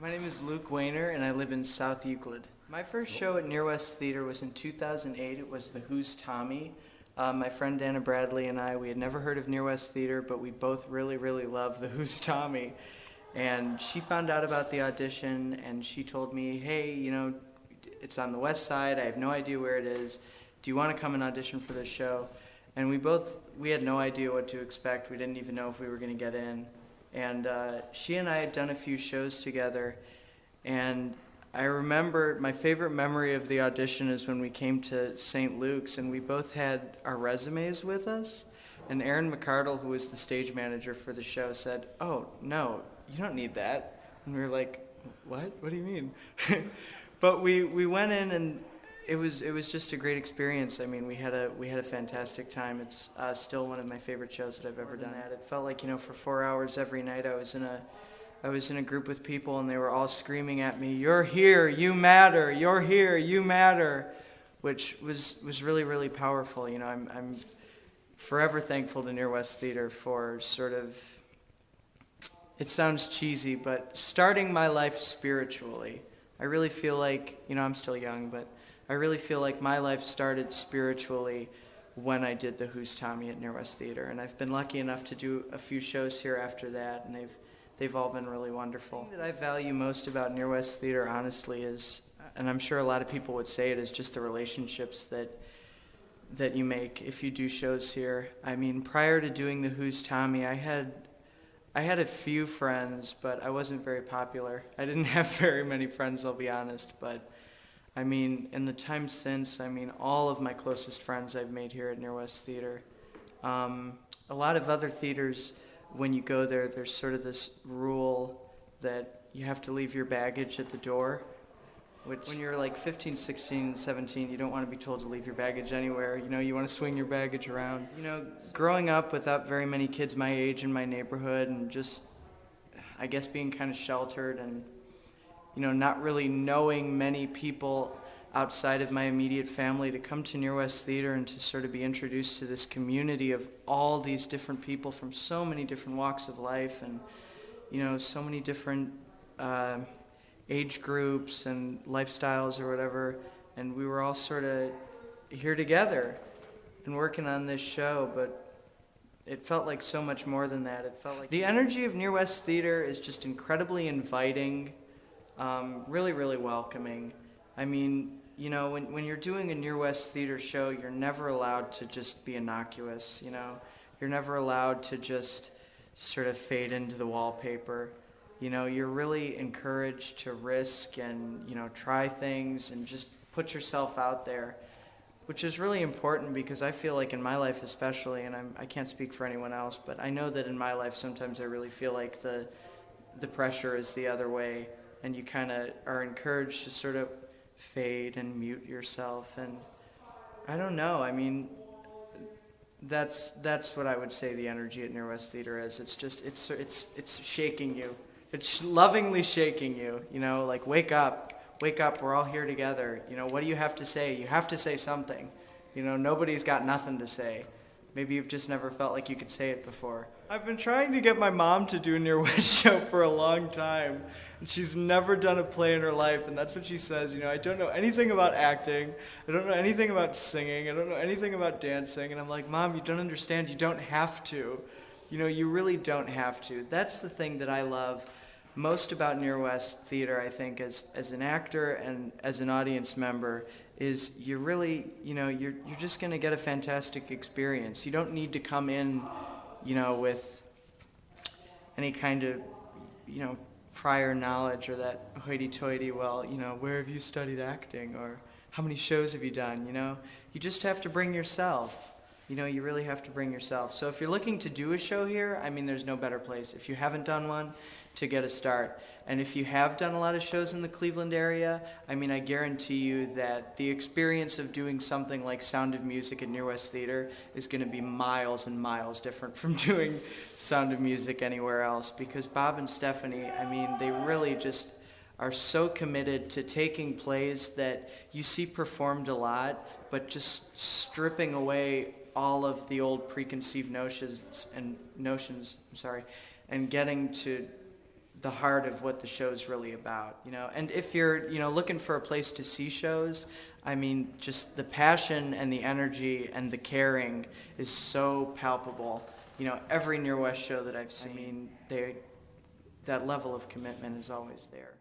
My name is Luke Wehner, and I live in South Euclid. My first show at Near West Theater was in 2008. It was The Who's Tommy. My friend Dana Bradley and I, we had never heard of Near West Theater, but we both really, really loved The Who's Tommy. And she found out about the audition, and she told me, hey, it's on the west side. I have no idea where it is. Do you want to come and audition for this show? And we had no idea what to expect. We didn't even know if we were going to get in. And she and I had done a few shows together, and I remember my favorite memory of the audition is when we came to St. Luke's, and we both had our resumes with us, and Aaron McCardle, who was the stage manager for the show, said, "Oh, no, you don't need that." And we were like, "What? What do you mean?" But we went in, and it was just a great experience. I mean, we had a fantastic time. It's still one of my favorite shows that I've ever done. It felt like, for 4 hours every night I was in a group with people, and they were all screaming at me, "You're here, you matter. You're here, you matter," which was really, really powerful. I'm forever thankful to Near West Theater for sort of, it sounds cheesy, but starting my life spiritually. I really feel like, I'm still young, but I really feel like my life started spiritually when I did The Who's Tommy at Near West Theater, and I've been lucky enough to do a few shows here after that, and they've all been really wonderful. The thing that I value most about Near West Theater, honestly, is, and I'm sure a lot of people would say it, is just the relationships that you make if you do shows here. I mean, prior to doing The Who's Tommy, I had a few friends, but I wasn't very popular. I didn't have very many friends, I'll be honest, but I mean, in the time since, all of my closest friends I've made here at Near West Theater. A lot of other theaters, when you go there, there's sort of this rule that you have to leave your baggage at the door, which when you're like 15, 16, 17, you don't want to be told to leave your baggage anywhere. You want to swing your baggage around. Growing up without very many kids my age in my neighborhood, and just, I guess, being kind of sheltered, and not really knowing many people outside of my immediate family, to come to Near West Theater and to sort of be introduced to this community of all these different people from so many different walks of life, and so many different age groups and lifestyles or whatever, and we were all sort of here together and working on this show, but it felt like so much more than that. It felt like the energy of Near West Theater is just incredibly inviting. Really, really welcoming. I mean, when you're doing a Near West Theater show, you're never allowed to just be innocuous, You're never allowed to just sort of fade into the wallpaper. You're really encouraged to risk and, try things and just put yourself out there, which is really important, because I feel like in my life especially, and I can't speak for anyone else, but I know that in my life sometimes I really feel like the pressure is the other way, and you kind of are encouraged to sort of fade and mute yourself, and I don't know. I mean, that's what I would say the energy at Near West Theater is. It's just it's shaking you. It's lovingly shaking you. Like, wake up, we're all here together. What do you have to say? You have to say something. Nobody's got nothing to say. Maybe you've just never felt like you could say it before. I've been trying to get my mom to do a Near West show for a long time, and she's never done a play in her life, and that's what she says. I don't know anything about acting, I don't know anything about singing, I don't know anything about dancing, and I'm like, Mom, you don't understand, you don't have to. You really don't have to. That's the thing that I love most about Near West Theater, I think, as an actor and as an audience member, is you're really, you're just going to get a fantastic experience. You don't need to come in, with any kind of, prior knowledge, or that hoity-toity, well, where have you studied acting, or how many shows have you done, You just have to bring yourself. You really have to bring yourself. So if you're looking to do a show here, there's no better place. If you haven't done one, to get a start. And if you have done a lot of shows in the Cleveland area, I guarantee you that the experience of doing something like Sound of Music at Near West Theater is going to be miles and miles different from doing Sound of Music anywhere else, because Bob and Stephanie, they really just are so committed to taking plays that you see performed a lot, but just stripping away all of the old preconceived notions, and getting to the heart of what the show's really about, you know. And if you're, you know, looking for a place to see shows, I mean, just the passion and the energy and the caring is so palpable. You know, every Near West show that I've seen, that level of commitment is always there.